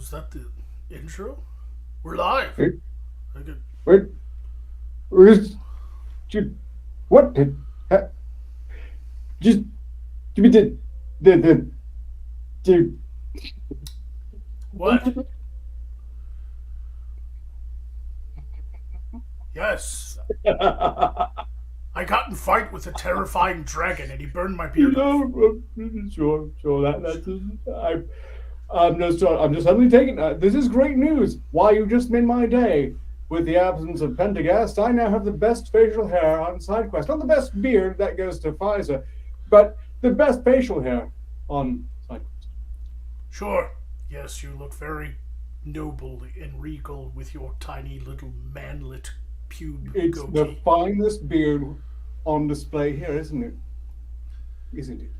Was that the intro? We're live. Wait, I could... wait, where's, what? Ha- Just give me the, the, What? Yes. I got in fight with a terrifying dragon and he burned my beard off. sure, I'm just suddenly taking, this is great news. Why, you just made my day. With the absence of Pentagast, I now have the best facial hair on SideQuest. Not the best beard, that goes to Pfizer, but the best facial hair on SideQuest. Sure. Yes, you look very noble and regal with your tiny little manlet pube It's goatee. the finest beard on display here, isn't it? Isn't it?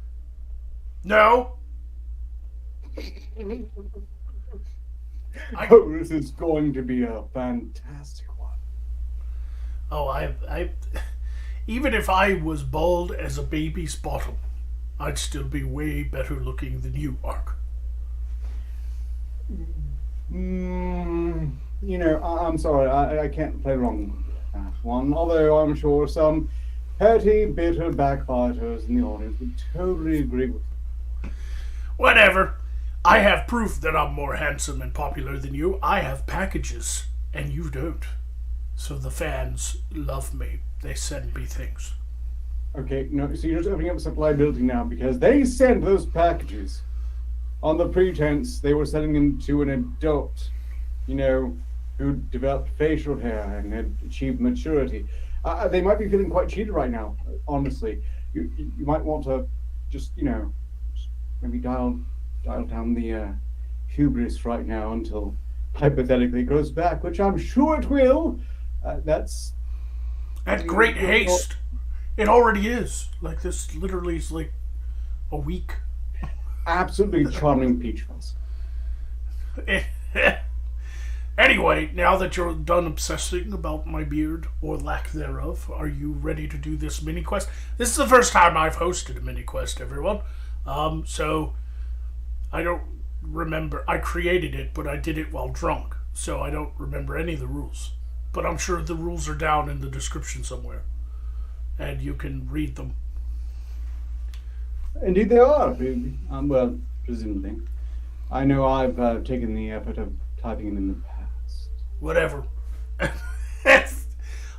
No. Oh, this is going to be a fantastic one. Oh, even if I was bald as a baby's bottom, I'd still be way better looking than you, Ark. I'm sorry, I can't play wrong with that one. Although I'm sure some petty, bitter backbiters in the audience would totally agree with me. Whatever. I have proof that I'm more handsome and popular than you. I have packages, and you don't. So the fans love me. They send me things. Okay, no, so you're just opening up supply building now because they sent those packages on the pretense they were sending them to an adult, who developed facial hair and had achieved maturity. They might be feeling quite cheated right now, honestly. You might want to just maybe dial down the hubris right now until hypothetically it goes back, which I'm sure it will. That's At great haste. It already is. Like, this literally is like a week. absolutely charming peach fuzz. Anyway, now that you're done obsessing about my beard, or lack thereof, are you ready to do this mini quest? This is the first time I've hosted a mini quest, everyone. So I don't remember. I created it, but I did it while drunk, so I don't remember any of the rules. But I'm sure the rules are down in the description somewhere, and you can read them. Indeed, they are. Well, presumably. I know I've taken the effort of typing them in the past. Whatever.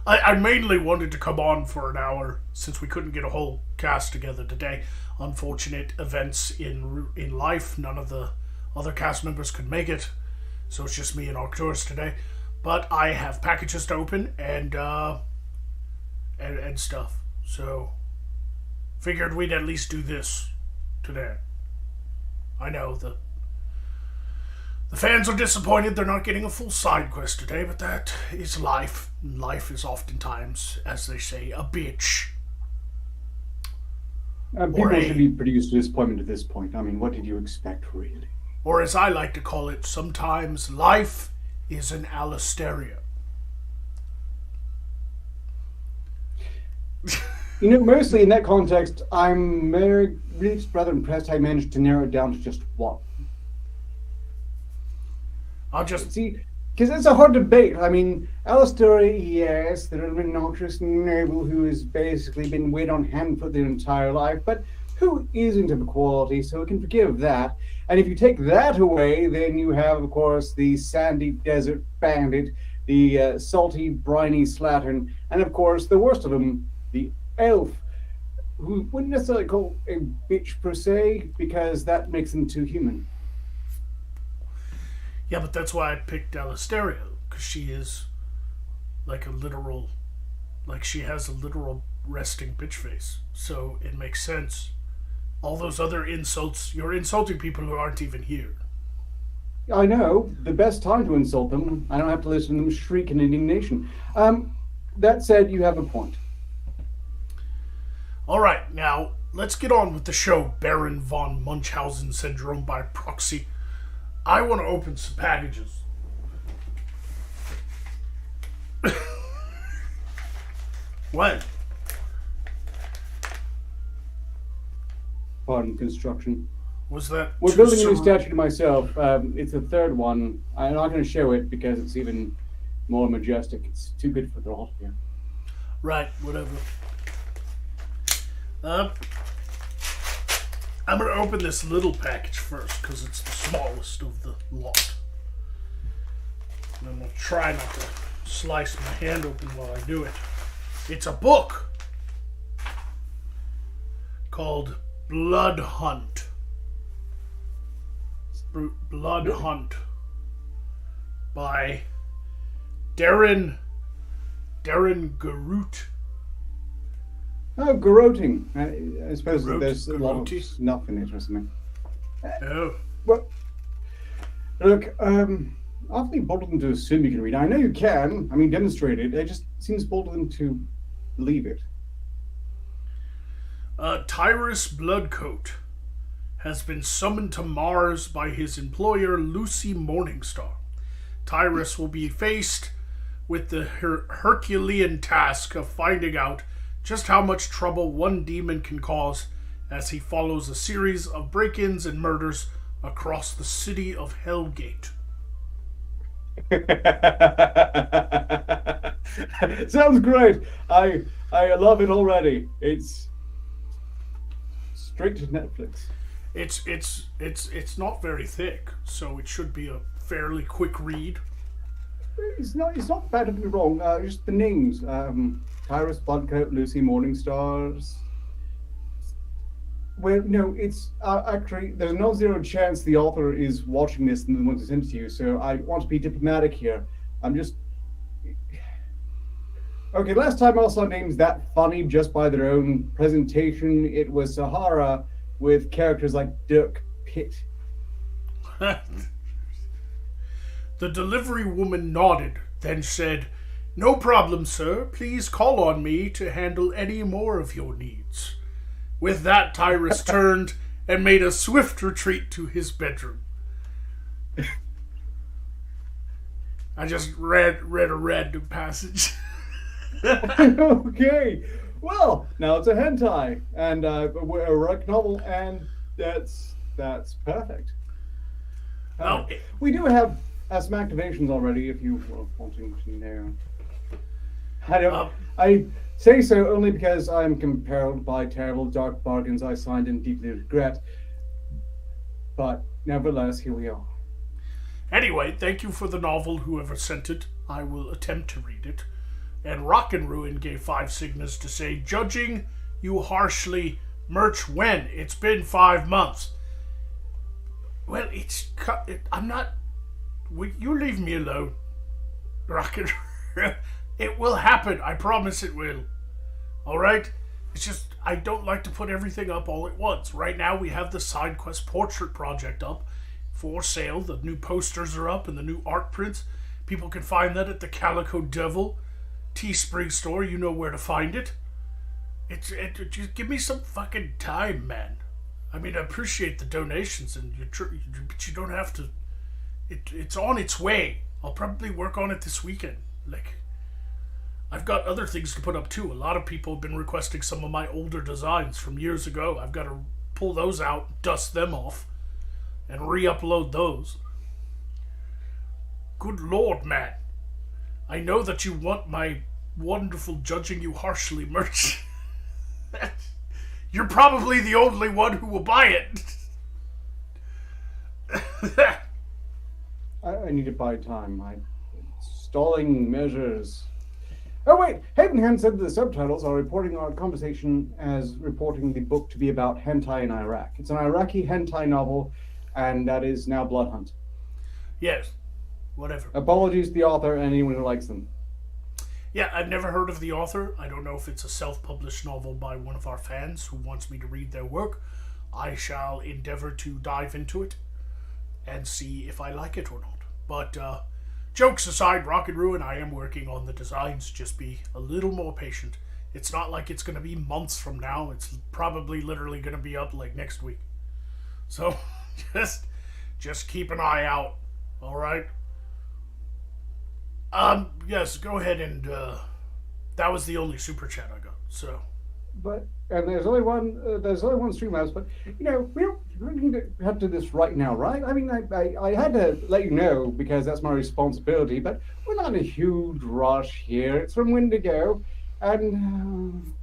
I mainly wanted to come on for an hour since we couldn't get a whole cast together today. Unfortunate events in life. None of the other cast members could make it, so it's just me and Arcturus today. But I have packages to open and stuff. So figured we'd at least do this today. I know the fans are disappointed they're not getting a full side quest today, but that is life. Life is oftentimes, as they say, a bitch. People should be pretty used to disappointment at this point. I mean, what did you expect, really? Or as I like to call it, sometimes life is an Alisteria. Mostly in that context, I'm really rather impressed I managed to narrow it down to just one. I'll just See, because it's a hard debate. I mean, Alistair, yes, the little obnoxious noble who has basically been wait on hand for their entire life, but who isn't of quality, so we can forgive that. And if you take that away, then you have, of course, the sandy desert bandit, the salty, briny slattern, and of course, the worst of them, the elf, who wouldn't necessarily call a bitch per se, because that makes them too human. Yeah, but that's why I picked Alisteria, because she is like she has a literal resting bitch face. So it makes sense. All those other insults, you're insulting people who aren't even here. I know, the best time to insult them. I don't have to listen to them shriek in indignation. That said, you have a point. Alright, now, let's get on with the show, Baron von Munchausen syndrome by proxy. I want to open some packages. What? Pardon construction. Was that We're building a new statue to myself. It's the third one. I'm not going to show it because it's even more majestic. It's too good for the all here. Right, whatever. I'm going to open this little package first because it's the smallest of the lot. And I'm going to try not to slice my hand open while I do it. It's a book called Blood Hunt. Blood Hunt by Darren Garroot. Oh, garroting. I suppose there's a lot of snuff in it or something. Oh. Well, look, awfully bold to assume you can read. I know you can. I mean, demonstrate it. It just seems bold to leave it. Tyrus Bloodcoat has been summoned to Mars by his employer, Lucy Morningstar. Tyrus will be faced with the Herculean task of finding out just how much trouble one demon can cause as he follows a series of break-ins and murders across the city of Hellgate. Sounds great. I love it already. It's straight to Netflix. It's not very thick, so it should be a fairly quick read. It's not bad, don't get me wrong. Just the names. Tyrus Bloodcoat, Lucy Morningstars. Well, no, it's actually, there's a non-zero chance the author is watching this and wants to send it to you, so I want to be diplomatic here. I'm just... Okay, last time I saw names that funny just by their own presentation, it was Sahara with characters like Dirk Pitt. The delivery woman nodded, then said, "No problem, sir. Please call on me to handle any more of your needs." With that, Tyrus turned and made a swift retreat to his bedroom. I just read a random passage. Okay. Well, now it's a hentai and a erotic novel, and that's perfect. We do have some activations already, if you were wanting to know. I say so only because I'm compelled by terrible dark bargains I signed and deeply regret. But nevertheless, here we are. Anyway, thank you for the novel, whoever sent it. I will attempt to read it. And Rockin' Ruin gave 5 signals to say, "Judging you harshly, merch when? It's been 5 months." Well, I'm not... You leave me alone, Rockin'. It will happen. I promise it will. Alright? It's just, I don't like to put everything up all at once. Right now, we have the side quest portrait project up for sale. The new posters are up and the new art prints. People can find that at the Calico Devil Teespring store. You know where to find it. Just give me some fucking time, man. I mean, I appreciate the donations, but you don't have to. It's on its way. I'll probably work on it this weekend. I've got other things to put up too. A lot of people have been requesting some of my older designs from years ago. I've got to pull those out, dust them off, and re-upload those. Good Lord, man. I know that you want my wonderful Judging You Harshly merch. You're probably the only one who will buy it. I need to buy time. Stalling measures. Oh wait, Havenhand said the subtitles are reporting our conversation as reporting the book to be about hentai in Iraq. It's an Iraqi hentai novel, and that is now Blood Hunt. Yes, whatever. Apologies to the author and anyone who likes them. Yeah, I've never heard of the author. I don't know if it's a self-published novel by one of our fans who wants me to read their work. I shall endeavor to dive into it and see if I like it or not. But, jokes aside, Rocket Ruin, I am working on the designs. Just be a little more patient. It's not like it's going to be months from now. It's probably literally going to be up like next week. So, just keep an eye out. Alright? Yes, go ahead and, that was the only super chat I got, so. And there's only one Streamlabs, but, we we need to have to do this right now, right? I mean, I had to let you know because that's my responsibility, but we're not in a huge rush here. It's from Wendigo, and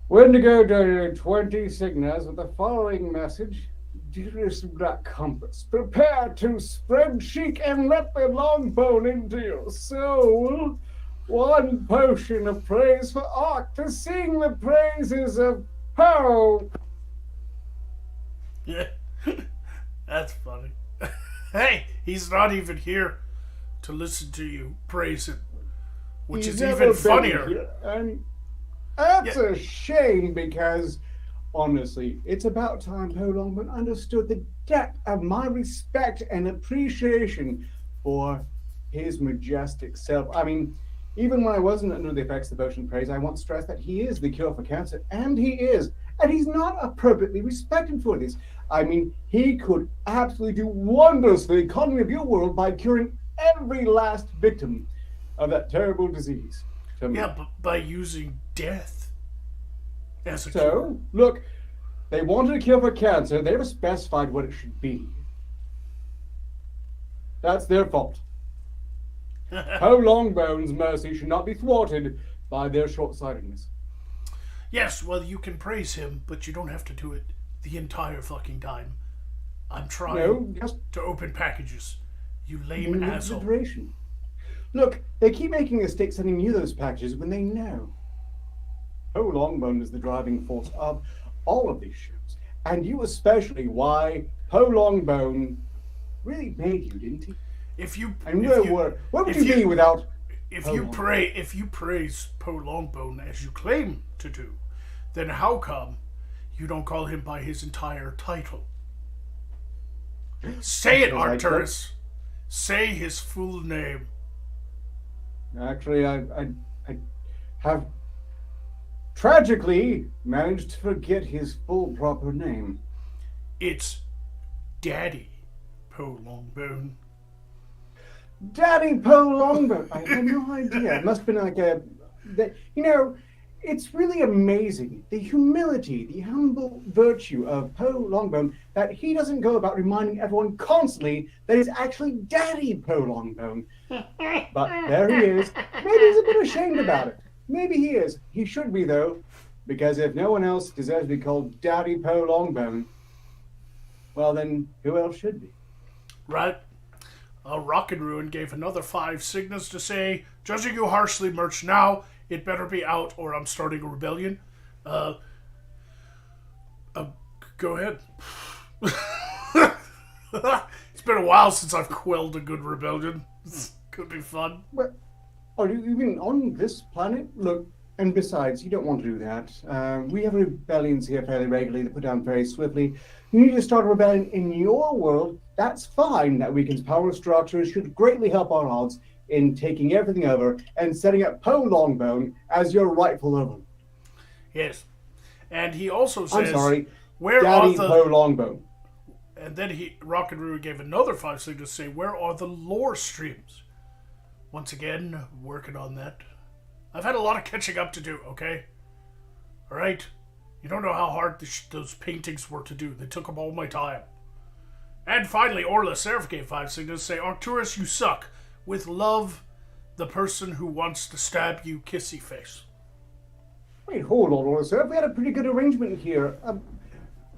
Wendigo donated 20 signals with the following message. Dearest Black Compass, prepare to spread cheek and let the long bone into your soul. One potion of praise for Ark to sing the praises of Poe. Yeah, that's funny. Hey, he's not even here to listen to you praise him, which is even funnier. And that's a shame because, honestly, it's about time Poe Longman understood the depth of my respect and appreciation for his majestic self. I mean, even when I wasn't under the effects of the potion of praise, I want to stress that he is the cure for cancer, and he is. And he's not appropriately respected for this. I mean, he could absolutely do wonders for the economy of your world by curing every last victim of that terrible disease. Yeah, but by using death as a cure. So, look, they wanted a cure for cancer. They never specified what it should be. That's their fault. Poe Longbone's mercy should not be thwarted by their short-sightedness. Yes, well, you can praise him, but you don't have to do it the entire fucking time. I'm trying to open packages. You lame asshole. Look, they keep making a mistake sending you those packages when they know Poe Longbone is the driving force of all of these shows. And you especially, why Poe Longbone really made you, didn't he? What would you be without? If you praise Poe Longbone as you claim to do, then how come you don't call him by his entire title? Say it, Arcturus. Say his full name. Actually, I have tragically managed to forget his full proper name. It's Daddy Poe Longbone. Daddy Poe Longbone. I had no idea. It must have been like it's really amazing the humility, the humble virtue of Poe Longbone that he doesn't go about reminding everyone constantly that he's actually Daddy Poe Longbone. But there he is. Maybe he's a bit ashamed about it. Maybe he is. He should be, though, because if no one else deserves to be called Daddy Poe Longbone, well, then who else should be? Right. Rock and Ruin gave another 5 signals to say, judging you harshly, merch now. It better be out or I'm starting a rebellion. Go ahead. It's been a while since I've quelled a good rebellion. This could be fun. Well, are you even on this planet? Look, and besides, you don't want to do that. We have rebellions here fairly regularly that put down very swiftly. You need to start a rebellion in your world. That's fine. That weakens power structures, should greatly help our odds in taking everything over and setting up Poe Longbone as your rightful owner. Yes. And he also says, I'm sorry, where Daddy are the Poe Longbone. And then Rock and Ruin gave another 5 signals to say, where are the lore streams? Once again, working on that. I've had a lot of catching up to do, okay? Alright? You don't know how hard those paintings were to do. They took up all my time. And finally, Orla Seraph gave 5 signals to say, Arcturus, you suck. With love, the person who wants to stab you, kissy face. Wait, hold on, Orla Seraph. We had a pretty good arrangement here.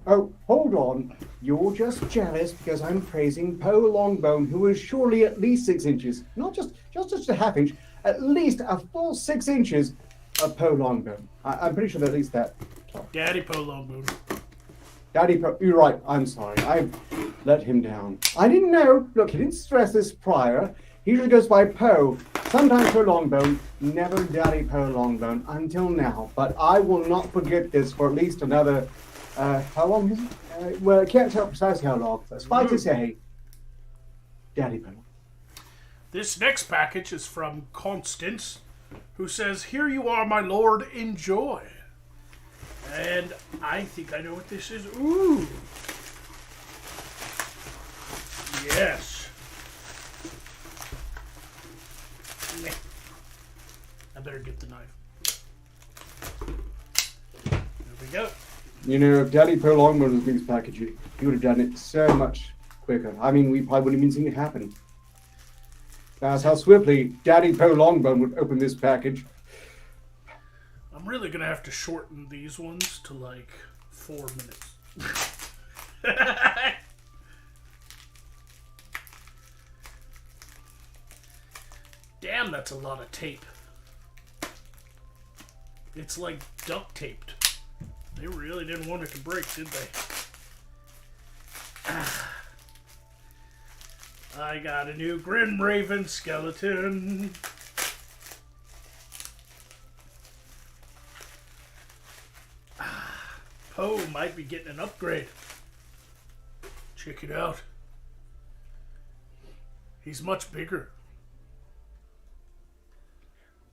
Oh, hold on. You're just jealous because I'm praising Poe Longbone, who is surely at least 6 inches. Not just a half inch. At least a full 6 inches of Poe Longbone. I'm pretty sure they're at least that tall. Daddy Poe Longbone. Daddy Poe, you're right. I'm sorry. I let him down. I didn't know. Look, he didn't stress this prior. He usually goes by Poe. Sometimes Poe Longbone. Never Daddy Poe Longbone until now. But I will not forget this for at least another... how long is it? Well, I can't tell precisely how long. So suffice to say, Daddy Poe. This next package is from Constance, who says, here you are, my lord, enjoy. And I think I know what this is. Ooh. Yes. I better get the knife. There we go. You know, if Daddy Poe Longbone was being packaging, he would have done it so much quicker. I mean, we probably wouldn't even seen it happen. That's how swiftly Daddy Poe Longbone would open this package. I'm really gonna have to shorten these ones to like 4 minutes. Damn, that's a lot of tape. It's like duct taped. They really didn't want it to break, did they? I got a new Grim Raven skeleton. Poe might be getting an upgrade. Check it out. He's much bigger.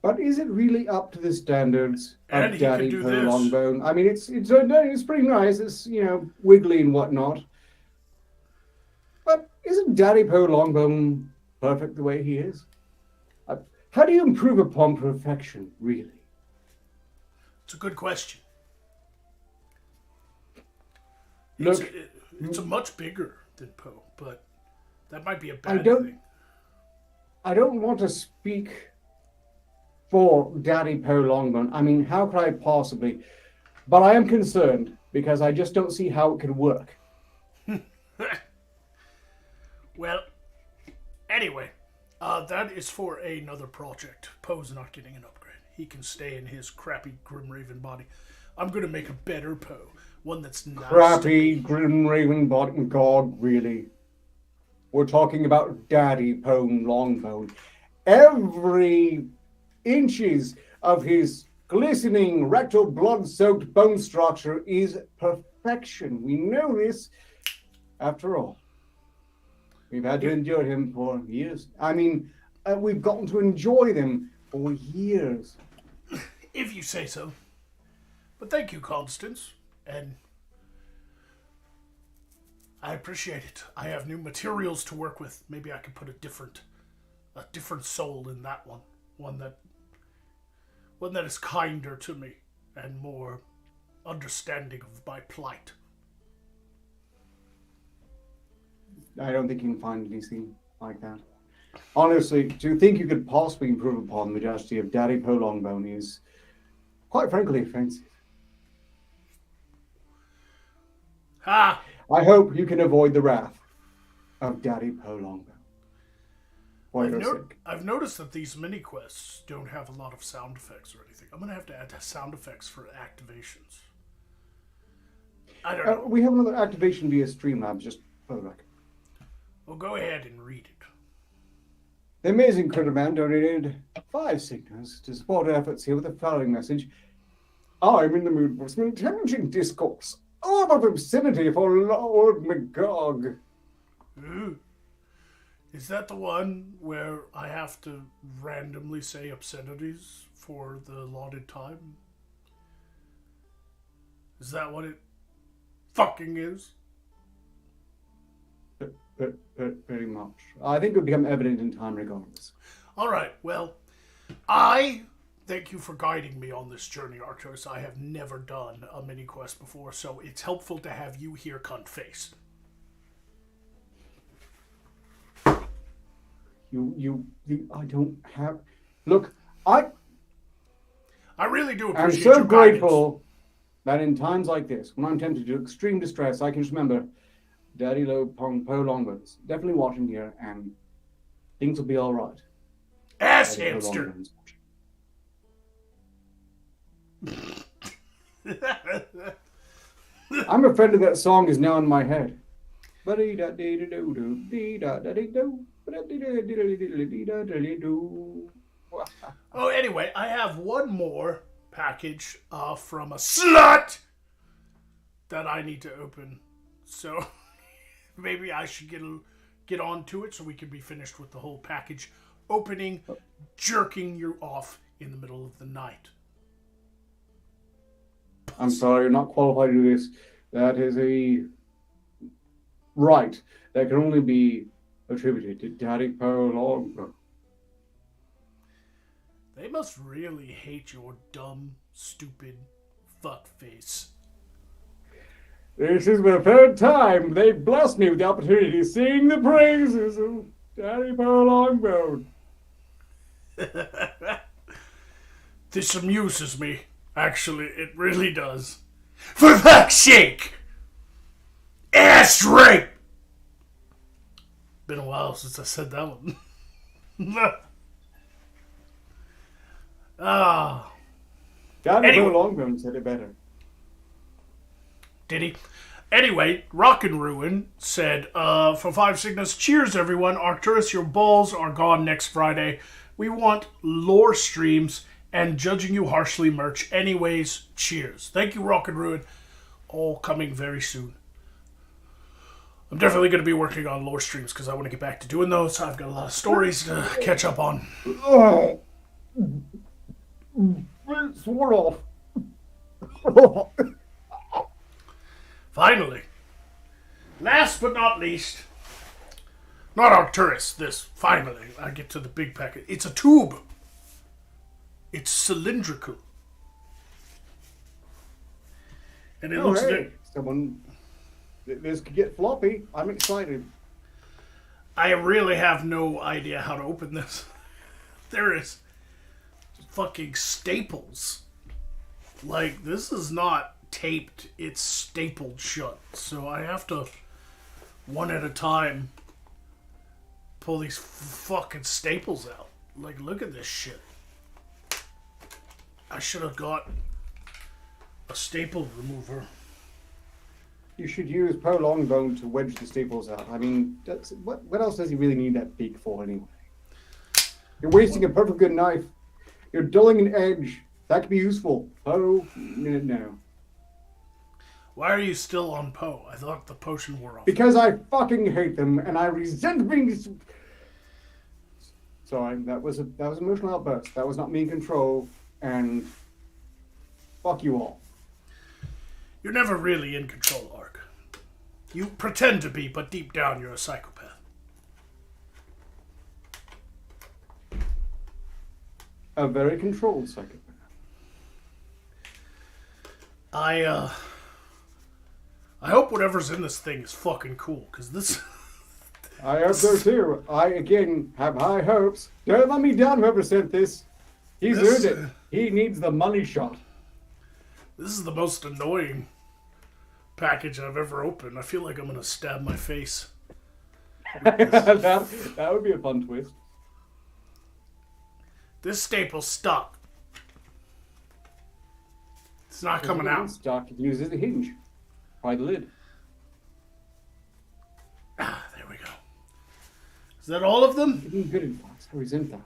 But is it really up to the standards And of he can Daddy do Poe this. Longbone? I mean, it's pretty nice. It's, you know, wiggly and whatnot. But isn't Daddy Poe Longbone perfect the way he is? How do you improve upon perfection, really? It's a good question. Look, It's a much bigger than Poe, but that might be a bad thing. I don't want to speak for Daddy Poe Longbone. I mean, how could I possibly? But I am concerned because I just don't see how it could work. Well, anyway, that is for another project. Poe's not getting an upgrade. He can stay in his crappy Grim Raven body. I'm going to make a better Poe. One that's nice. Crappy Grim Raven body. God, really? We're talking about Daddy Poe Longbone. Every inches of his glistening rectal blood-soaked bone structure is perfection. We know this. After all, we've had to endure him for years. I mean, we've gotten to enjoy them for years. If you say so. But thank you, Constance. And I appreciate it. I have new materials to work with. Maybe I could put a different soul in that one. One that is kinder to me and more understanding of my plight. I don't think you can find anything like that. Honestly, to think you could possibly improve upon the majesty of Daddy Poe Longbone is, quite frankly, offensive. Ha! I hope you can avoid the wrath of Daddy Poe Longbone. For your sake. I've noticed that these mini quests don't have a lot of sound effects or anything. I'm gonna have to add sound effects for activations. I don't know. We have another activation via Streamlabs, just for the record. Well, go ahead and read it. The amazing Critter Man donated 5 signals to support our efforts here with the following message. I'm in the mood for some intelligent discourse. Orb of Obscenity for Lord Magog. Ooh. Is that the one where I have to randomly say obscenities for the allotted time? Is that what it fucking is? Pretty much. I think it would become evident in time regardless. Alright, well, I thank you for guiding me on this journey, Arcturus. I have never done a mini quest before, so it's helpful to have you here, cunt face. You I don't have. Look, I really do am appreciate so your grateful that in times like this, when I'm tempted to extreme distress, I can just remember Daddy Poe Longbones definitely watching here, and things will be all right. Ass hamster. I'm offended that song is now in my head. Oh, anyway, I have one more package from a slut that I need to open. So maybe I should get on to it so we can be finished with the whole package opening, jerking you off in the middle of the night. I'm sorry, you're not qualified to do this. That is a right that can only be attributed to Daddy Poe Longbone. They must really hate your dumb, stupid fuck face. This is the third time they've blessed me with the opportunity to sing the praises of Daddy Poe Longbone. This amuses me. Actually, it really does. For fuck's sake! Ass rape! Been a while since I said that one. Ah. Daddy Poe Longbone said it better. Did he? Anyway, Rockin' Ruin said, for 5 Cygnus, cheers everyone. Arcturus, your balls are gone next Friday. We want lore streams and Judging You Harshly merch. Anyways, cheers. Thank you, Rockin' Ruin. All coming very soon. I'm definitely going to be working on lore streams because I want to get back to doing those. I've got a lot of stories to catch up on. Oh. Swore off. Finally. Last but not least. Not Arcturus, this. Finally. I get to the big packet. It's a tube. It's cylindrical. And it looks... Hey, someone... This could get floppy. I'm excited. I really have no idea how to open this. There is fucking staples. Like, this is not taped. It's stapled shut. So I have to, one at a time, pull these fucking staples out. Like, look at this shit. I should have got a staple remover. You should use Poe Longbone to wedge the staples out. I mean, what else does he really need that beak for anyway? You're wasting a perfect good knife. You're dulling an edge. That could be useful. Poe, no. Why are you still on Poe? I thought the potion wore off. Because I fucking hate them, and I resent being... Sorry, that was an emotional outburst. That was not me in control, and fuck you all. You're never really in control, Ark. You pretend to be, but deep down you're a psychopath. A very controlled psychopath. I hope whatever's in this thing is fucking cool, because this... I hope so too. I, again, have high hopes. Don't let me down, whoever sent this. He's earned it. He needs the money shot. This is the most annoying package I've ever opened. I feel like I'm going to stab my face. that would be a fun twist. This staple's stuck. It's not coming out. Stuck. You can use it as a hinge. Pry the lid. Ah, there we go. Is that all of them? You're doing good in class. I resent that.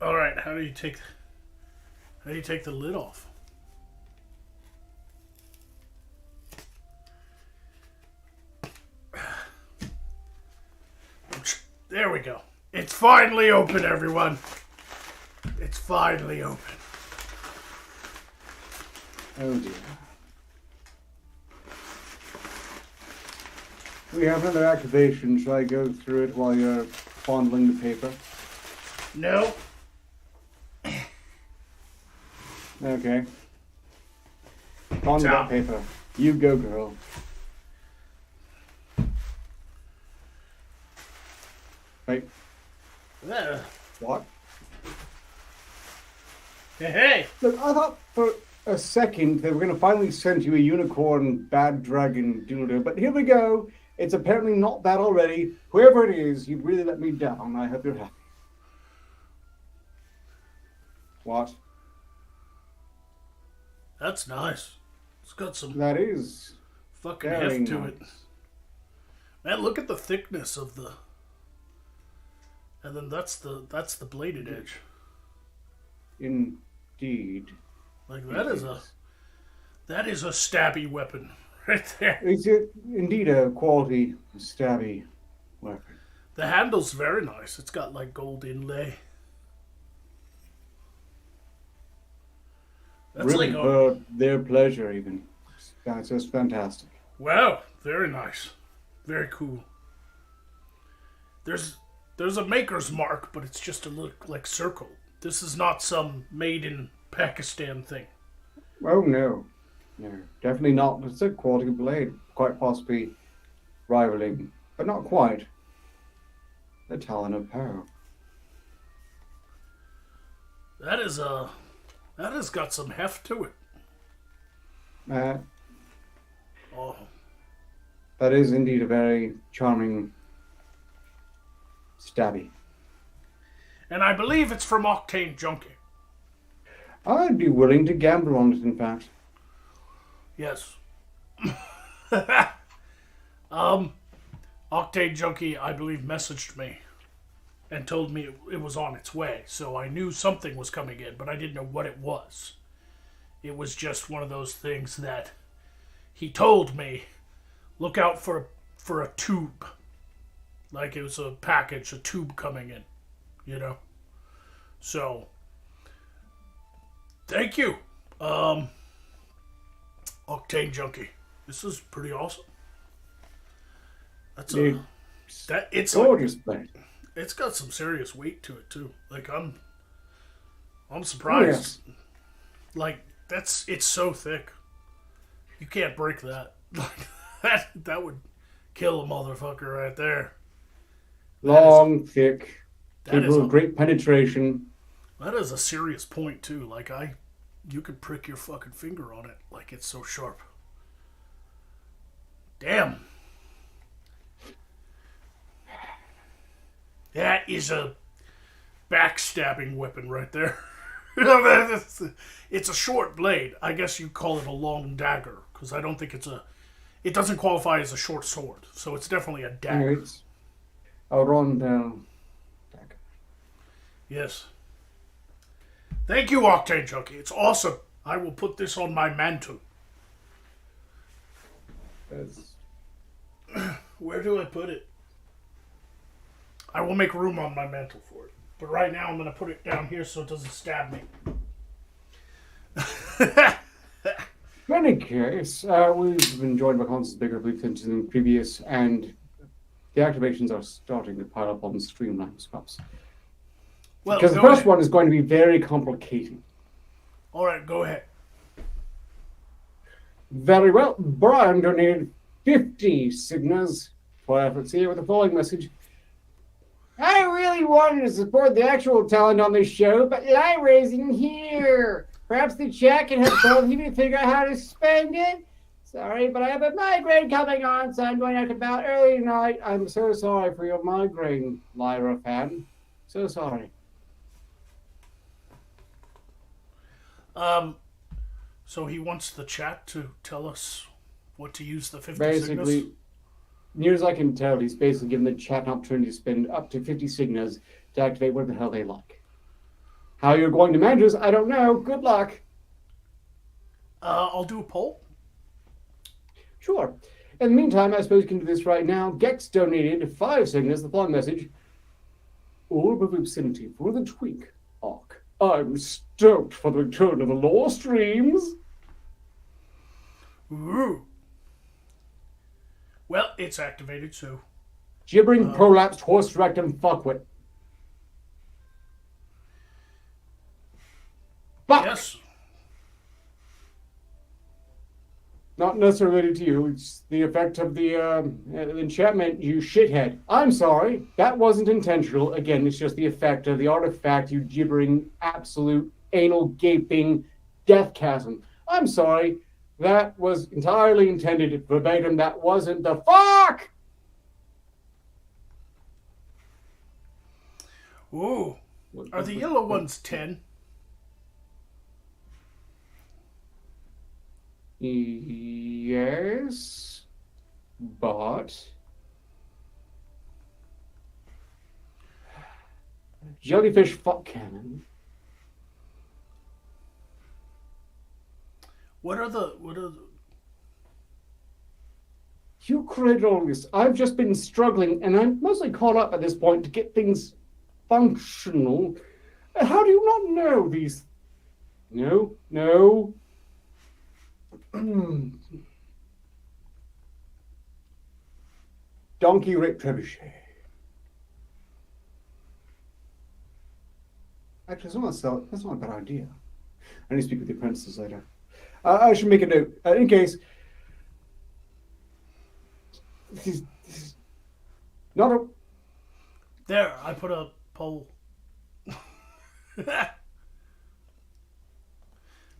All right. How do you take the lid off? There we go. It's finally open, everyone. It's finally open. Oh dear. We have another activation. Shall I go through it while you're fondling the paper? No. Okay. Fondle that paper. You go, girl. Wait. What? Hey. Look, I thought for a second they were going to finally send you a unicorn bad dragon dildo, but here we go. It's apparently not that already. Whoever it is, you've really let me down. I hope you're happy. What? That's nice. It's got some... That is... fucking heft to it. Man, look at the thickness of the... And then that's the bladed edge. Indeed. Like that is a stabby weapon right there. Is it indeed a quality stabby weapon? The handle's very nice. It's got like gold inlay. That's really like for their pleasure even. That's just fantastic. Wow, very nice. Very cool. There's a maker's mark, but it's just a look like circle. This is not some made in Pakistan thing. Oh no. No, definitely not. It's a quality blade, quite possibly rivaling, but not quite, the Talon of Poe. That has got some heft to it. Uh, Oh, that is indeed a very charming stabby. and I believe it's from Octane Junkie. I'd be willing to gamble on it, in fact. Yes. Octane Junkie, I believe, messaged me and told me it was on its way. So I knew something was coming in, but I didn't know what it was. It was just one of those things that he told me, look out for a tube. Like it was a package, a tube coming in, you know? So, thank you, Octane Junkie. This is pretty awesome. That's Dude, it's gorgeous like, blade. it's got some serious weight to it too. Like I'm surprised. Oh, yes. Like it's so thick. You can't break that. That would kill a motherfucker right there. Long, thick, That capable is of great penetration. That is a serious point too. Like you could prick your fucking finger on it. Like it's so sharp. Damn. That is a backstabbing weapon right there. It's a short blade. I guess you call it a long dagger because I don't think it doesn't qualify as a short sword. So it's definitely a dagger. It's a rondel dagger. Yes. Thank you, Octane Junkie. It's awesome. I will put this on my mantle. Where do I put it? I will make room on my mantle for it. But right now I'm going to put it down here so it doesn't stab me. In any case, we've enjoyed McConnell's bigger blueprints than previous, and the activations are starting to pile up on the streamline spots. Well, because the first one is going to be very complicated. All right, go ahead. Very well. Brian donated 50 signas for efforts here with the following message. I really wanted to support the actual talent on this show, but lie raising here. Perhaps the chat can help both of you figure out how to spend it. Sorry, but I have a migraine coming on, so I'm going out about early tonight. I'm so sorry for your migraine, Lyra fan. So sorry. So he wants the chat to tell us what to use the 50 Basically, signas? near as I can tell, he's basically given the chat an opportunity to spend up to 50 signas to activate what the hell they like. How you're going to manage this, I don't know. Good luck. I'll do a poll. Sure. In the meantime, I suppose you can do this right now. Gex donated 5 signas, the following message. Orb of Obscenity for the Tweak arc. I'm stoked for the return of the lore streams. Ooh. Well, it's activated, so... Gibbering prolapsed horse rectum fuckwit. Fuck! Yes. Not necessarily related to you. It's the effect of the enchantment, you shithead. I'm sorry. That wasn't intentional. Again, it's just the effect of the artifact, you gibbering, absolute, anal, gaping, death chasm. I'm sorry. That was entirely intended verbatim. That wasn't the fuck! Ooh. Are the yellow ones 10? Yes, but jellyfish fuck cannon. What are the You created all this. I've just been struggling, and I'm mostly caught up at this point to get things functional. How do you not know these? No. Donkey Rick Trebuchet. Actually, that's not a bad idea. I need to speak with the apprentices later. I should make a note in case. This is not a. There, I put a poll.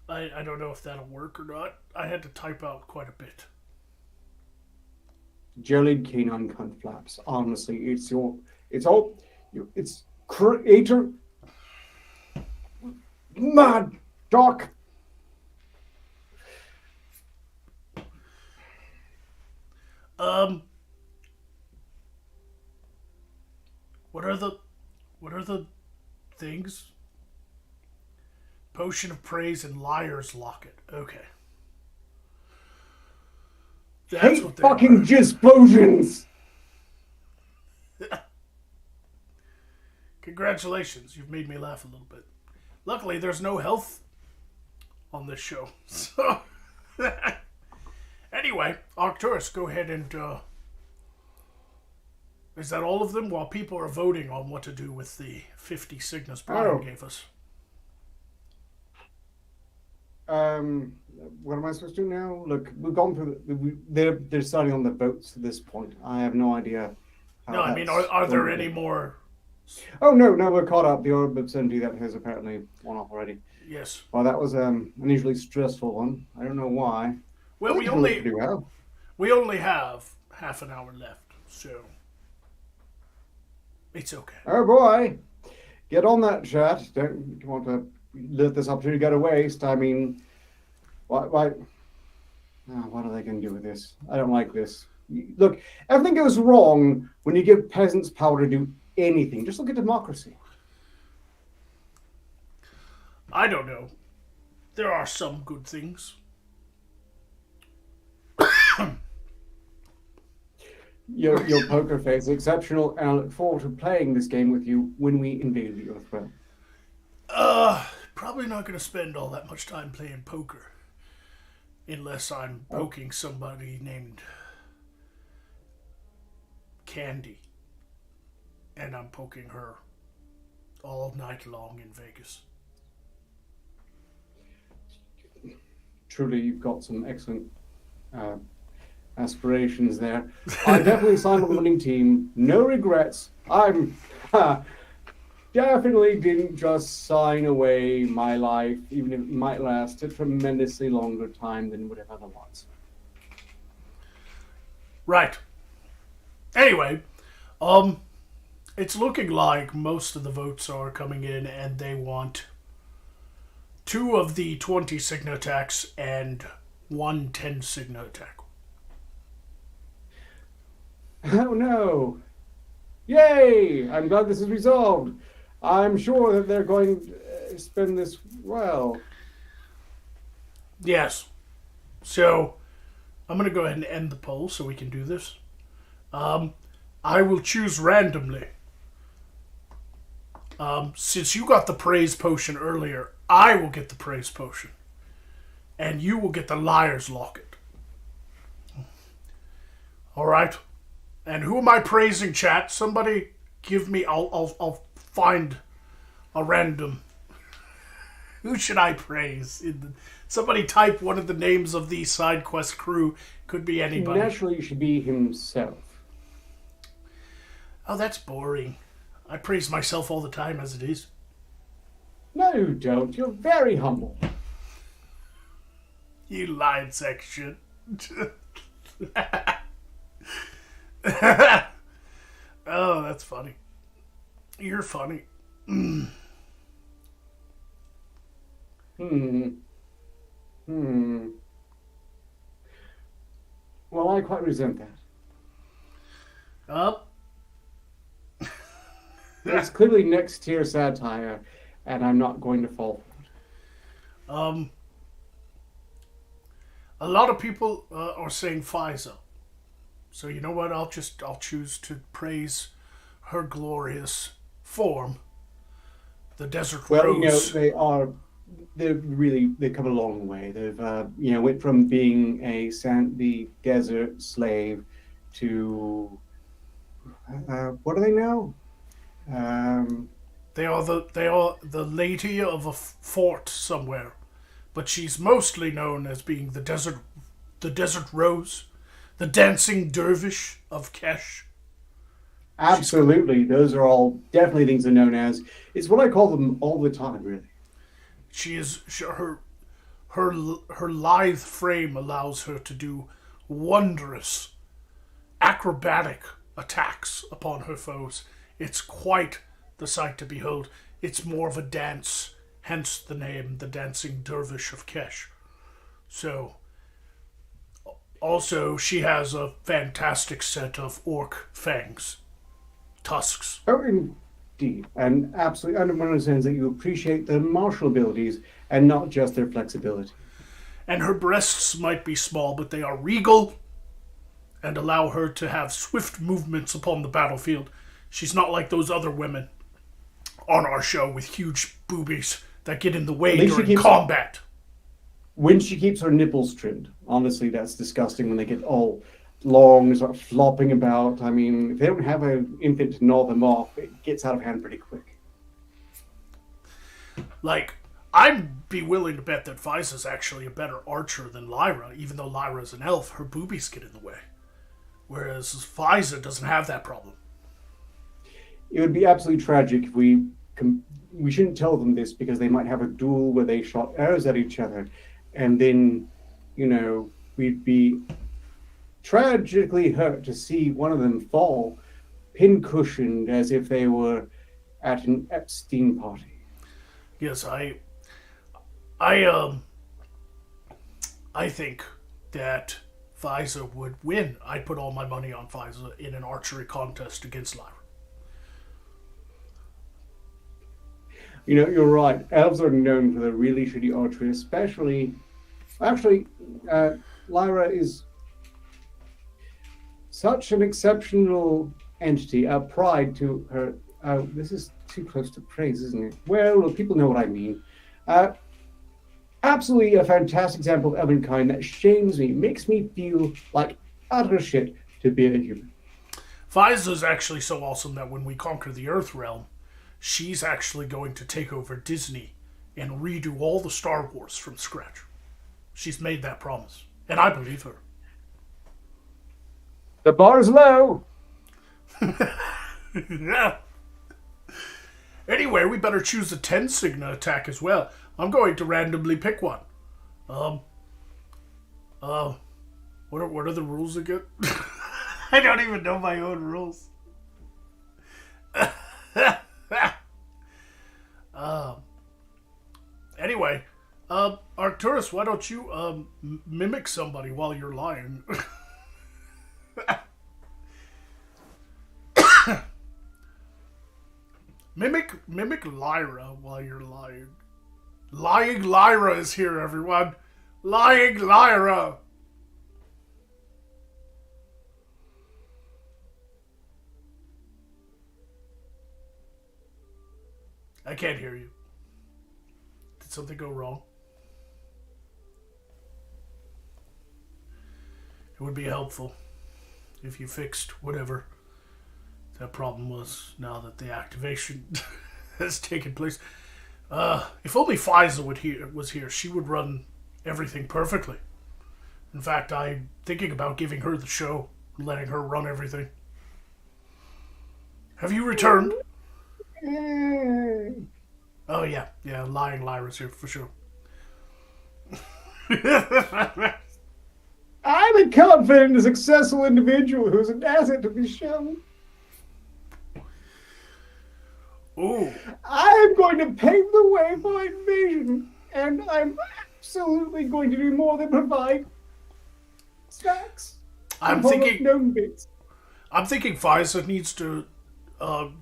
I don't know if that'll work or not. I had to type out quite a bit. Jellied canine cunt flaps. Honestly, it's creator. Mad Doc. What are the things? Potion of Praise and Liar's Locket. Okay. That's Hate what they fucking are. jisplosions. Congratulations, you've made me laugh a little bit. Luckily, there's no health on this show. So, anyway, Arcturus, go ahead and, is that all of them? While people are voting on what to do with the 50 Cygnus Brian gave us. What am I supposed to do now? Look, we've gone through. They're deciding on the votes at this point. I have no idea. No, I mean, are there any more? Oh no, we're caught up. The Orb of Obscenity that has apparently won off already. Yes. Well, that was an unusually stressful one. I don't know why. Well, we only have half an hour left, so it's okay. Oh boy, get on that, chat. Don't want to let this opportunity go to waste. I mean, what are they going to do with this? I don't like this. Look, everything goes wrong when you give peasants power to do anything. Just look at democracy. I don't know. There are some good things. Your poker face is exceptional, and I look forward to playing this game with you when we invade the Earth realm. Probably not going to spend all that much time playing poker. Unless I'm poking somebody named Candy. And I'm poking her all night long in Vegas. Truly, you've got some excellent aspirations there. I definitely signed on the winning team. No regrets. Definitely didn't just sign away my life, even if it might last a tremendously longer time than would have otherwise. Right. Anyway, it's looking like most of the votes are coming in, and they want 2 of the 20 Signa attacks and 1 10 Signa attack. Oh no! Yay! I'm glad this is resolved. I'm sure that they're going to spend this well. Yes. So, I'm going to go ahead and end the poll so we can do this. I will choose randomly. Since you got the praise potion earlier, I will get the praise potion. And you will get the liar's locket. Alright? And who am I praising, chat? Somebody give me, I'll find a random. Who should I praise? Somebody type one of the names of the side quest crew. Could be anybody. Naturally, it should be himself. Oh, that's boring. I praise myself all the time as it is. No, you don't. You're very humble. You lying section. Oh, that's funny. You're funny. Well, I quite resent that. It's clearly next tier satire, and I'm not going to fall for it. A lot of people are saying Pfizer. So you know what? I'll choose to praise her glorious form, the desert rose. You know, they've come a long way. They've went from being the desert slave to what are they now? They are the lady of a fort somewhere, but she's mostly known as being the desert rose, the dancing dervish of Kesh. Absolutely. Those are all definitely things they're known as. It's what I call them all the time, really. Her lithe frame allows her to do wondrous acrobatic attacks upon her foes. It's quite the sight to behold. It's more of a dance, hence the name, the Dancing Dervish of Kesh. So, also, she has a fantastic set of orc fangs, tusks. Oh, indeed. And absolutely, and one understands that you appreciate their martial abilities and not just their flexibility. And her breasts might be small, but they are regal and allow her to have swift movements upon the battlefield. She's not like those other women on our show with huge boobies that get in the way during combat. When she keeps her nipples trimmed, honestly, that's disgusting when they get all long and start flopping about. I mean, if they don't have an infant to gnaw them off, it gets out of hand pretty quick. Like, I'd be willing to bet that Visa's actually a better archer than Lyra, even though Lyra's an elf, her boobies get in the way. Whereas Visa doesn't have that problem. It would be absolutely tragic if we shouldn't tell them this because they might have a duel where they shot arrows at each other, and then, we'd be tragically hurt to see one of them fall, pin-cushioned as if they were at an Epstein party. Yes, I think that Visa would win. I'd put all my money on Visa in an archery contest against Lyra. You're right. Elves are known for their really shitty archery, especially... Actually, Lyra is such an exceptional entity, a pride to her... this is too close to praise, isn't it? Well, people know what I mean. Absolutely a fantastic example of elvenkind that shames me, makes me feel like utter shit to be a human. Visa's actually so awesome that when we conquer the Earth realm, she's actually going to take over Disney and redo all the Star Wars from scratch. She's made that promise, and I believe her. The bar's low. Yeah. Anyway, we better choose a 10 Signa attack as well. I'm going to randomly pick one. What are the rules again? I don't even know my own rules. Anyway, Arcturus, why don't you mimic somebody while you're lying? Mimic Lyra while you're lying. Lying Lyra is here, everyone. Lying Lyra. I can't hear you. Did something go wrong? It would be helpful if you fixed whatever that problem was now that the activation has taken place. If only Faiza was here, she would run everything perfectly. In fact, I'm thinking about giving her the show, letting her run everything. Have you returned? Oh, yeah, lying Lyra's here for sure. I'm a confident and successful individual who's an asset to be shown. Ooh. I'm going to pave the way for invasion, and I'm absolutely going to do more than provide snacks. I'm thinking known bits. Faiza needs to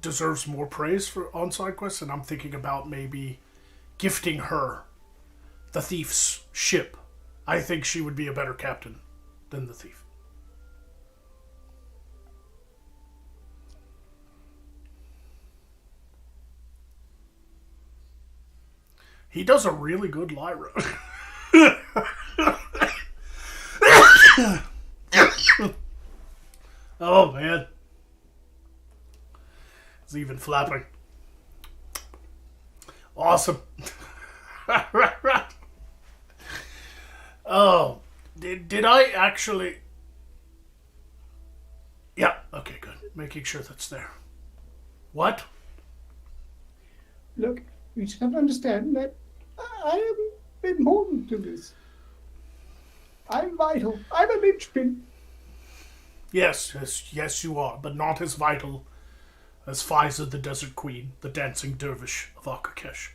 deserves more praise on side quests, and I'm thinking about maybe gifting her the thief's ship. I think she would be a better captain than the thief. He does a really good Lyra. Oh, man. It's even flapping. Awesome. Oh, did I actually? Yeah. Okay. Good. Making sure that's there. What? Look, you just have to understand that I am important to this. I'm vital. I'm a linchpin. Yes, you are, but not as vital as Fiza, the Desert Queen, the dancing dervish of Akakesh.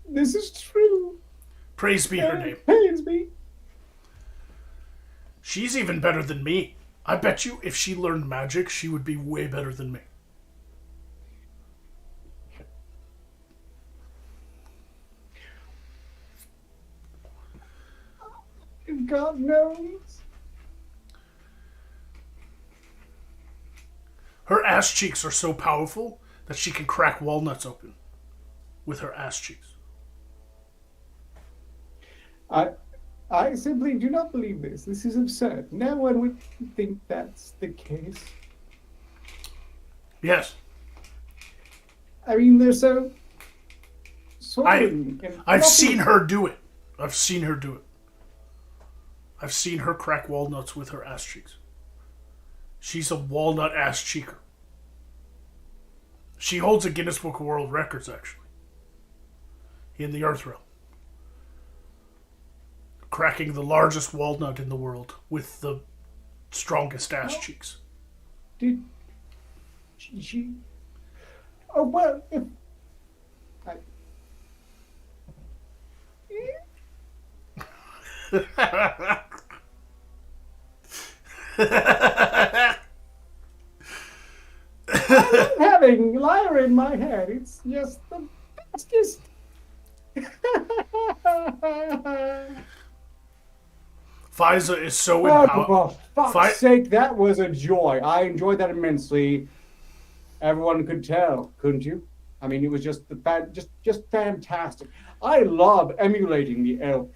This is true. Praise be her name. Pains me. She's even better than me. I bet you if she learned magic, she would be way better than me. God knows. Her ass cheeks are so powerful that she can crack walnuts open with her ass cheeks. I simply do not believe this. This is absurd. No one would think that's the case. Yes. I mean, they're so... I've seen her do it. I've seen her crack walnuts with her ass cheeks. She's a walnut ass cheeker. She holds a Guinness Book of World Records, actually. In the Earth realm. Cracking the largest walnut in the world with the strongest ass cheeks. Did she... Oh, well, if... I'm having liar in my head. It's just the bestest. Fiza is so empowered. For fuck's sake, that was a joy. I enjoyed that immensely. Everyone could tell, couldn't you? I mean, it was just just fantastic. I love emulating the elf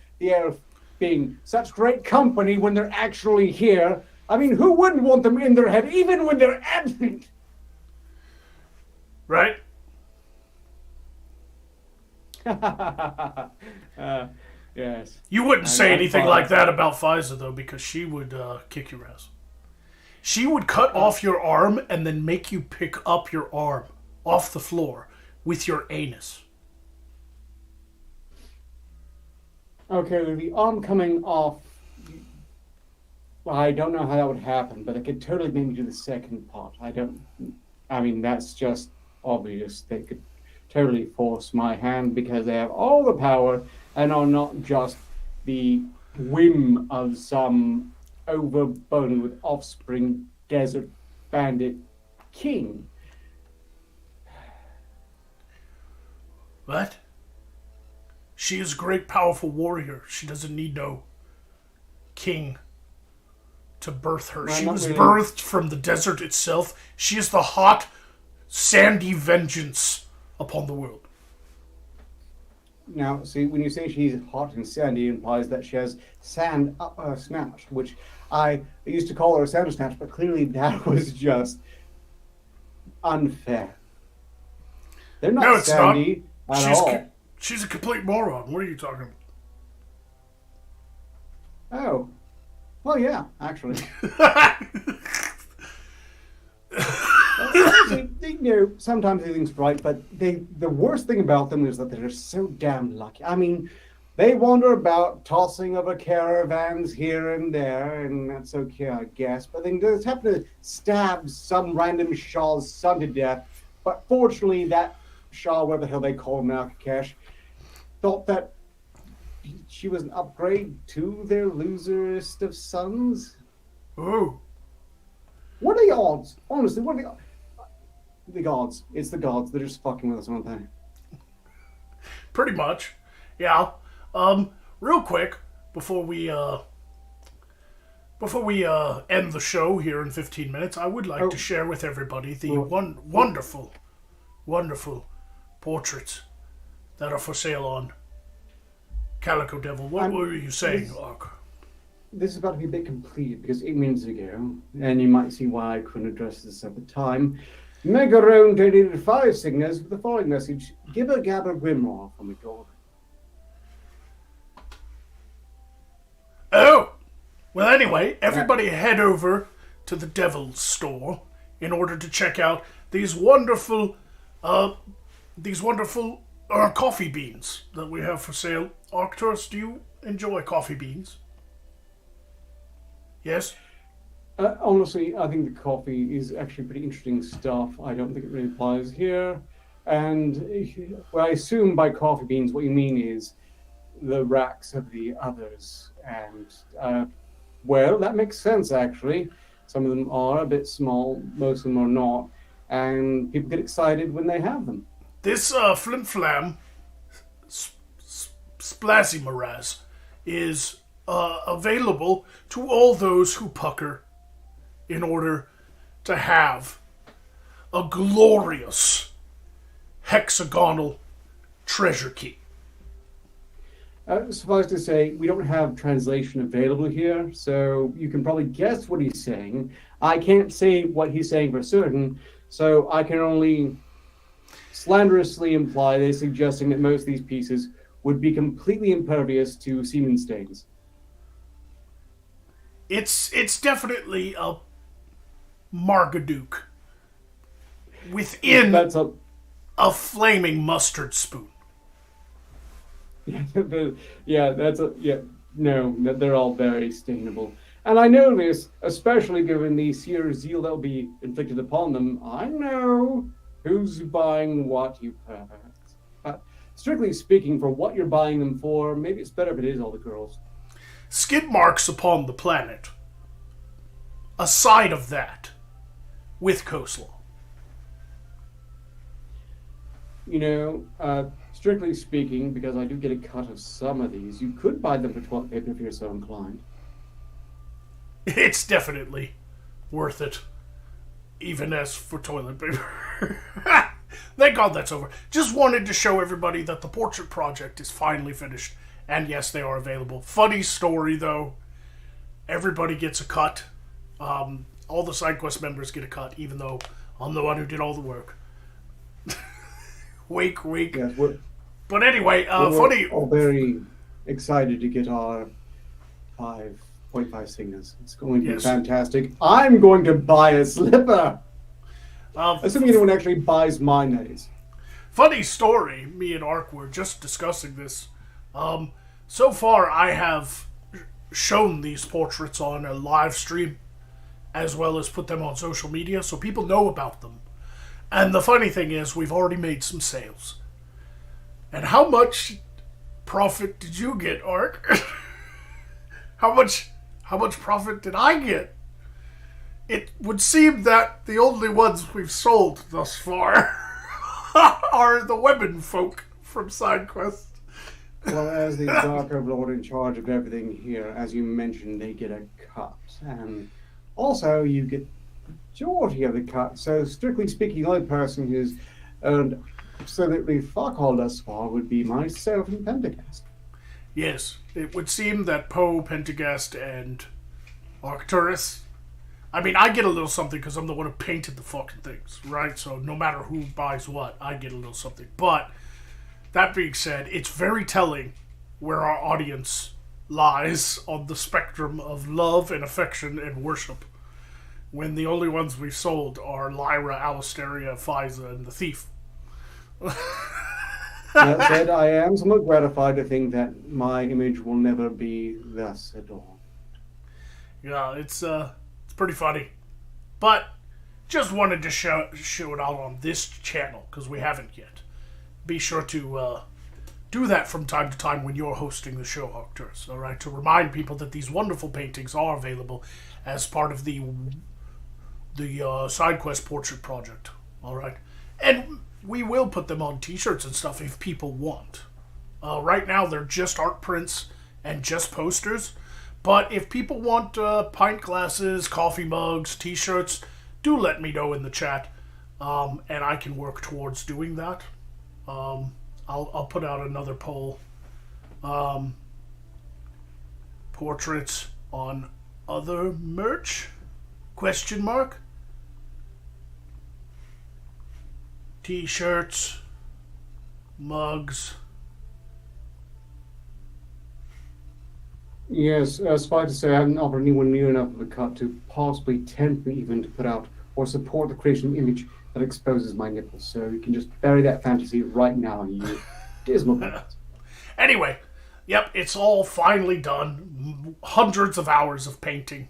being such great company when they're actually here. I mean, who wouldn't want them in their head, even when they're absent? Right? Yes. You wouldn't say anything like that about Fiza, though, because she would kick your ass. She would cut off your arm and then make you pick up your arm off the floor with your anus. Okay, the arm coming off, I don't know how that would happen, but it could totally maybe do the second part. I mean, that's just obvious. They could totally force my hand because they have all the power and are not just the whim of some overburdened with offspring desert bandit king. What? She is a great, powerful warrior. She doesn't need no king to birth her. She was birthed from the desert itself. She is the hot, sandy vengeance upon the world. Now, see, when you say she's hot and sandy, it implies that she has sand up her snatch, which I used to call her a sand snatch, but clearly that was just unfair. They're not sandy at all. She's a complete moron. What are you talking about? Oh. Well, yeah, actually. Sometimes they think right, but the worst thing about them is that they're so damn lucky. I mean, they wander about tossing over caravans here and there, and that's okay, I guess. But they just happen to stab some random Shah's son to death. But fortunately, that Shah, whatever the hell they call him now, Kakesh, thought that she was an upgrade to their loserest of sons. Oh. What are the odds? Honestly, what are the odds? The gods. It's the gods. They're just fucking with us, aren't they? Pretty much. Yeah. Real quick, before we end the show here in 15 minutes, I would like to share with everybody the wonderful, wonderful portraits that are for sale on Calico Devil. What were you saying, Ark? This is about to be a bit completed because 8 minutes ago, and you might see why I couldn't address this at the time, Megarone donated 5 signals with the following message: Gibber-Gabber Grimoire from Magog. Well, anyway, everybody head over to the Devil's Store in order to check out these wonderful coffee beans that we have for sale. Arcturus, do you enjoy coffee beans? Yes? Honestly, I think the coffee is actually pretty interesting stuff. I don't think it really applies here. And well, I assume by coffee beans what you mean is the racks of the others. And, well, that makes sense, actually. Some of them are a bit small, most of them are not. And people get excited when they have them. This Flim Flam Splazimaraz is available to all those who pucker in order to have a glorious hexagonal treasure key. Suffice to say, we don't have translation available here, so you can probably guess what he's saying. I can't say what he's saying for certain, so I can only slanderously imply they're suggesting that most of these pieces would be completely impervious to semen stains. It's definitely a Marmaduke within That's a flaming mustard spoon. No, they're all very stainable. And I know this, especially given the sheer zeal that will be inflicted upon them. I know who's buying what, you perverts. But strictly speaking, for what you're buying them for, maybe it's better if it is all the girls. Skid marks upon the planet. A side of that. With coleslaw. You know, strictly speaking, because I do get a cut of some of these, you could buy them for toilet paper if you're so inclined. It's definitely worth it. Even as for toilet paper. Thank God that's over. Just wanted to show everybody that the portrait project is finally finished. And yes, they are available. Funny story, though. Everybody gets a cut. All the side quest members get a cut, even though I'm the one who did all the work. Wake, wake. Yes, but anyway, we're funny. all very excited to get our 5.5 singers. It's going to be fantastic. I'm going to buy a slipper. Assuming anyone actually buys mine, that is. Funny story. Me and Ark were just discussing this. So far, I have shown these portraits on a live stream, as well as put them on social media, so people know about them. And the funny thing is, we've already made some sales. And how much profit did you get, Ark? How much profit did I get? It would seem that the only ones we've sold thus far are the women folk from SideQuest. Well, as the Dark Overlord in charge of everything here, as you mentioned, they get a cut. And also, you get the majority of the cut. So, strictly speaking, the only person who's earned absolutely fuck all thus far would be myself and Pentagast. Yes, it would seem that Poe, Pentagast, and Arcturus. I mean, I get a little something because I'm the one who painted the fucking things, right? So no matter who buys what, I get a little something. But that being said, it's very telling where our audience lies on the spectrum of love and affection and worship, when the only ones we've sold are Lyra, Alistaria, Fiza, and the Thief. That said, I am somewhat gratified to think that my image will never be thus adorned. Yeah, it's pretty funny. But just wanted to show it out on this channel, because we haven't yet. Be sure to do that from time to time when you're hosting the show, Arcturus, alright? To remind people that these wonderful paintings are available as part of the SideQuest portrait project, alright? And we will put them on t-shirts and stuff if people want. Right now, they're just art prints and just posters. But if people want pint glasses, coffee mugs, t-shirts, do let me know in the chat. And I can work towards doing that. I'll put out another poll. Portraits on other merch? Question mark? T-shirts, mugs. Yes, suffice to say, I haven't offered anyone near enough of a cut to possibly tempt me even to put out or support the creation of an image that exposes my nipples. So you can just bury that fantasy right now, you dismal bastard. Anyway, yep, it's all finally done. Hundreds of hours of painting.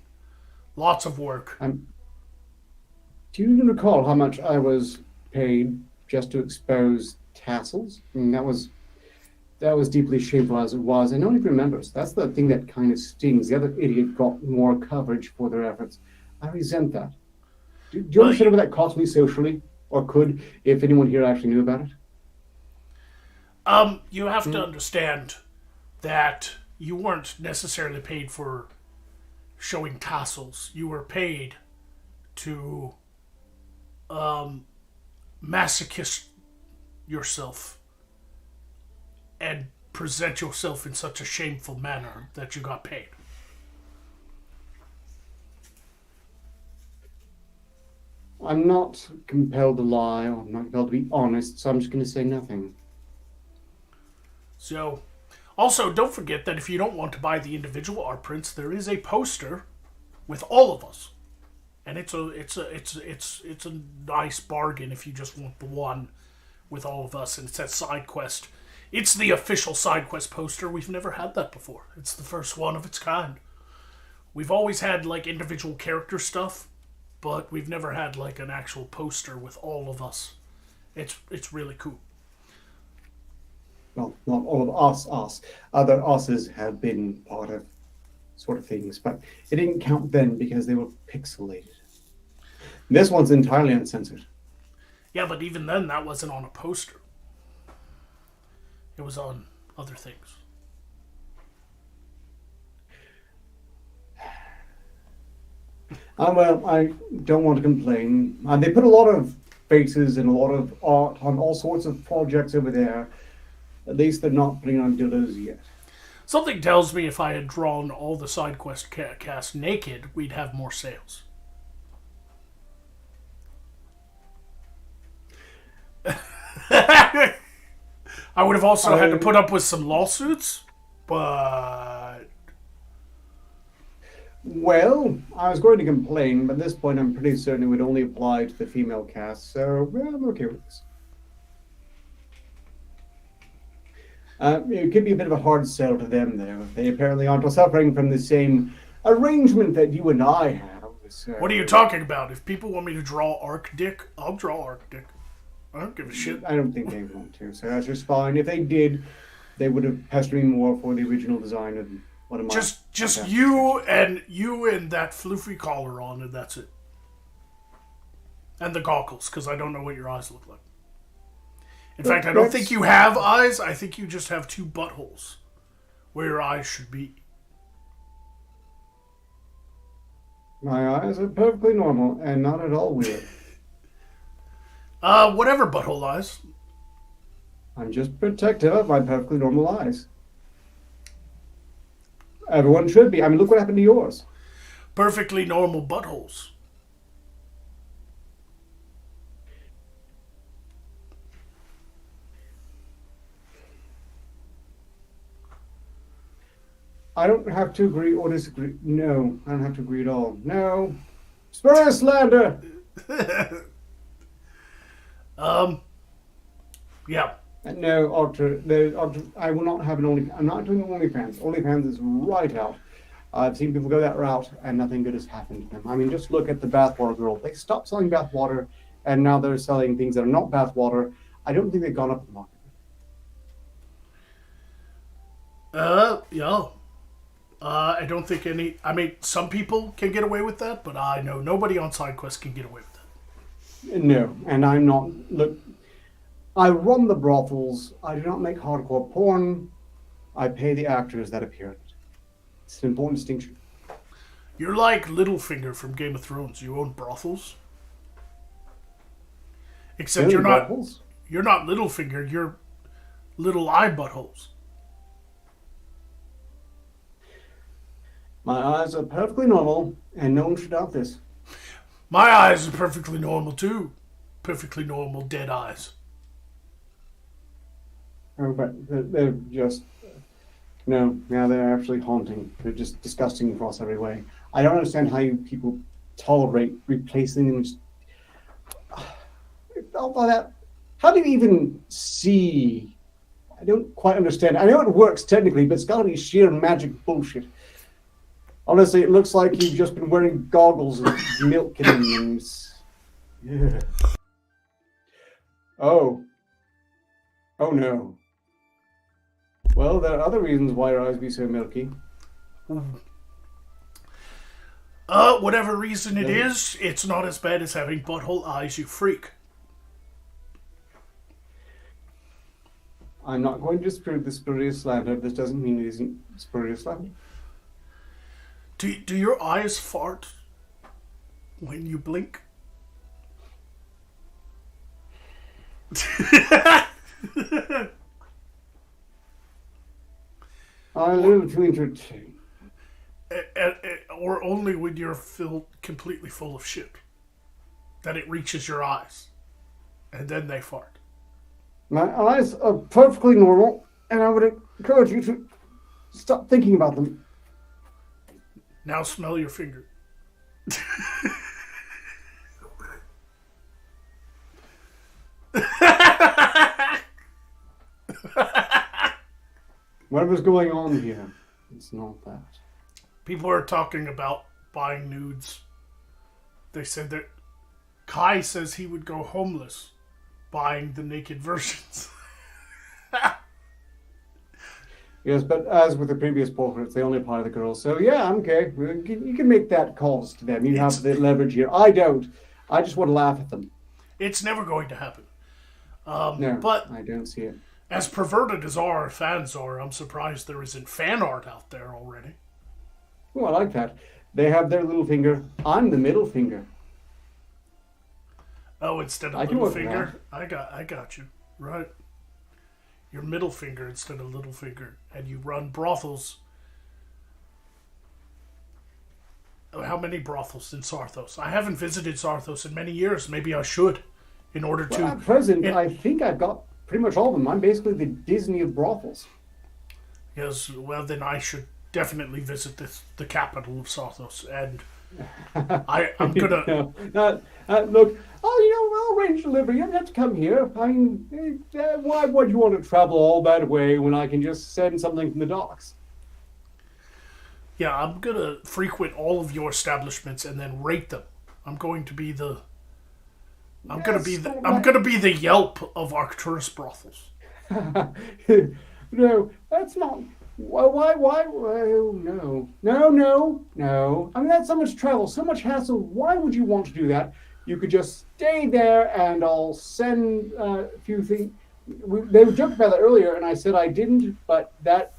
Lots of work. Do you recall how much I was paid just to expose tassels? I mean, that was deeply shameful as it was, and no one even remembers. That's the thing that kind of stings. The other idiot got more coverage for their efforts. I resent that. Do you understand what that cost me socially, or could, if anyone here actually knew about it? You have to understand that you weren't necessarily paid for showing tassels. You were paid to masochist yourself and present yourself in such a shameful manner that you got paid. I'm not compelled to lie, or I'm not compelled to be honest, so I'm just going to say nothing. So, also, don't forget that if you don't want to buy the individual art prints, there is a poster with all of us. And it's a nice bargain if you just want the one with all of us, and it says side quest. It's the official side quest poster. We've never had that before. It's the first one of its kind. We've always had like individual character stuff, but we've never had like an actual poster with all of us. It's really cool. Well, not all of us. Other us's have been part of sort of things, but it didn't count then because they were pixelated. This one's entirely uncensored. Yeah, but even then, that wasn't on a poster. It was on other things. Well, I don't want to complain. They put a lot of faces and a lot of art on all sorts of projects over there. At least they're not putting on dildos yet. Something tells me if I had drawn all the side quest cast naked, we'd have more sales. I would have also had to put up with some lawsuits, but... Well, I was going to complain, but at this point I'm pretty certain it would only apply to the female cast, so well, I'm okay with this. It could be a bit of a hard sell to them, though. They apparently aren't suffering from the same arrangement that you and I have. So. What are you talking about? If people want me to draw Arc Dick, I'll draw Arc Dick. I don't give a shit. I don't think they want to, so that's just fine. If they did, they would have pestered me more for the original design of one of my... Just you and that floofy collar on, and that's it. And the goggles, because I don't know what your eyes look like. In fact, I don't think you have eyes. I think you just have two buttholes where your eyes should be. My eyes are perfectly normal and not at all weird. Whatever butthole eyes. I'm just protective of my perfectly normal eyes. Everyone should be. I mean, look what happened to yours. Perfectly normal buttholes. I don't have to agree or disagree. No, I don't have to agree at all. No. Spurious slander! Yeah. No, I will not have an OnlyFans. I'm not doing OnlyFans. OnlyFans is right out. I've seen people go that route, and nothing good has happened to them. I mean, just look at the bathwater girl. They stopped selling bathwater, and now they're selling things that are not bathwater. I don't think they've gone up the market. Yeah. I don't think any... I mean, some people can get away with that, but I know nobody on SideQuest can get away with that. No, and I'm not... Look, I run the brothels. I do not make hardcore porn. I pay the actors that appear in it. It's an important distinction. You're like Littlefinger from Game of Thrones. You own brothels. Except you're not... Brothels? You're not Littlefinger. You're Little Eye Buttholes. My eyes are perfectly normal, and no one should doubt this. My eyes are perfectly normal, too. Perfectly normal, dead eyes. Oh, but they're just No, yeah, they're actually haunting. They're just disgusting across every way. I don't understand how you people tolerate replacing them. All that. How do you even see? I don't quite understand. I know it works technically, but it's got to be sheer magic bullshit. Honestly, it looks like you've just been wearing goggles and milking them. Yeah. Oh. Oh no. Well, there are other reasons why your eyes be so milky. Whatever reason it is, it's not as bad as having butthole eyes, you freak. I'm not going to disprove the spurious slander. This doesn't mean it isn't spurious slander. Do your eyes fart when you blink? I live to entertain. Or only when you're completely full of shit. That it reaches your eyes. And then they fart. My eyes are perfectly normal, and I would encourage you to stop thinking about them. Now smell your finger. Whatever's going on here, it's not that. People are talking about buying nudes. They said that Kai says he would go homeless buying the naked versions. Yes, but as with the previous portraits, they only apply to the girls. So yeah, I'm okay. You can make that calls to them. You have the leverage here. I don't. I just want to laugh at them. It's never going to happen. No, but I don't see it. As perverted as our fans are, I'm surprised there isn't fan art out there already. Oh, I like that. They have their little finger. I'm the middle finger. Oh, instead of little finger? I got you. Right. Your middle finger instead of little finger. And you run brothels. How many brothels in Sarthos? I haven't visited Sarthos in many years. Maybe I should. In order to... At present, I think I've got pretty much all of them. I'm basically the Disney of brothels. Yes, well then I should definitely visit the capital of Sarthos. And I'm gonna... Look, I'll arrange delivery. You don't have to come here. I mean, why would you want to travel all that way when I can just send something from the docks? Yeah, I'm gonna frequent all of your establishments and then rate them. I'm going to be the... I'm gonna be the Yelp of Arcturus brothels. No, that's not... Why? Oh, no. I mean, that's so much travel, so much hassle. Why would you want to do that? You could just stay there, and I'll send a few things. They joked about that earlier, and I said I didn't, but that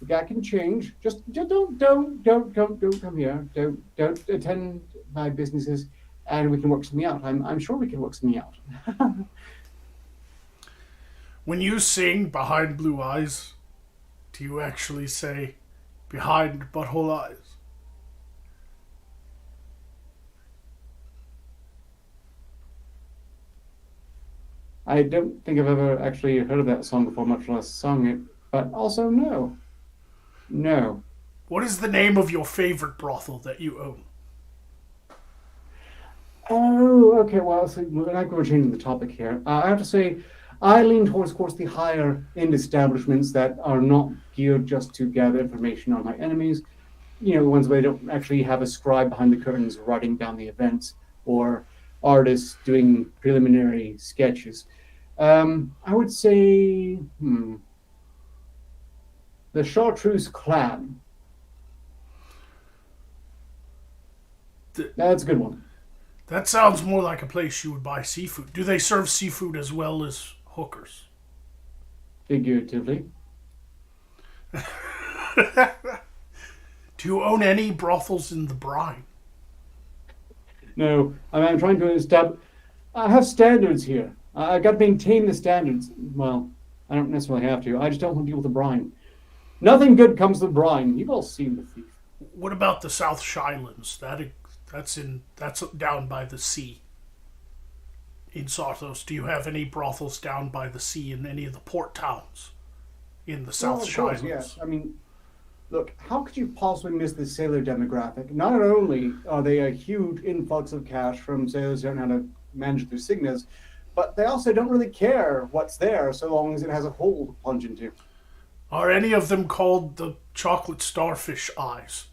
can change. Just don't come here. Don't attend my businesses, and we can work something out. I'm sure we can work something out. When you sing Behind Blue Eyes, do you actually say behind butthole eyes? I don't think I've ever actually heard of that song before, much less sung it. But also, no. No. What is the name of your favorite brothel that you own? Oh, okay. Well, so we're not going to change the topic here. I have to say, I lean towards, of course, the higher end establishments that are not geared just to gather information on my enemies. You know, the ones where they don't actually have a scribe behind the curtains writing down the events or artists doing preliminary sketches. I would say, the Chartreuse Clan. That's a good one. That sounds more like a place you would buy seafood. Do they serve seafood as well as hookers? Figuratively. Do you own any brothels in the brine? No, I'm trying to establish. I have standards here. I've got to maintain the standards. Well, I don't necessarily have to. I just don't want to deal with the brine. Nothing good comes to the brine. You've all seen the thief. What about the South Shylands? That's down by the sea. In Sarthos, do you have any brothels down by the sea in any of the port towns in the South of course, Shinelands. yes. I mean, look, how could you possibly miss the sailor demographic? Not only are they a huge influx of cash from sailors who don't know how to manage their signas, but they also don't really care what's there so long as it has a hole to plunge into. Are any of them called the chocolate starfish eyes?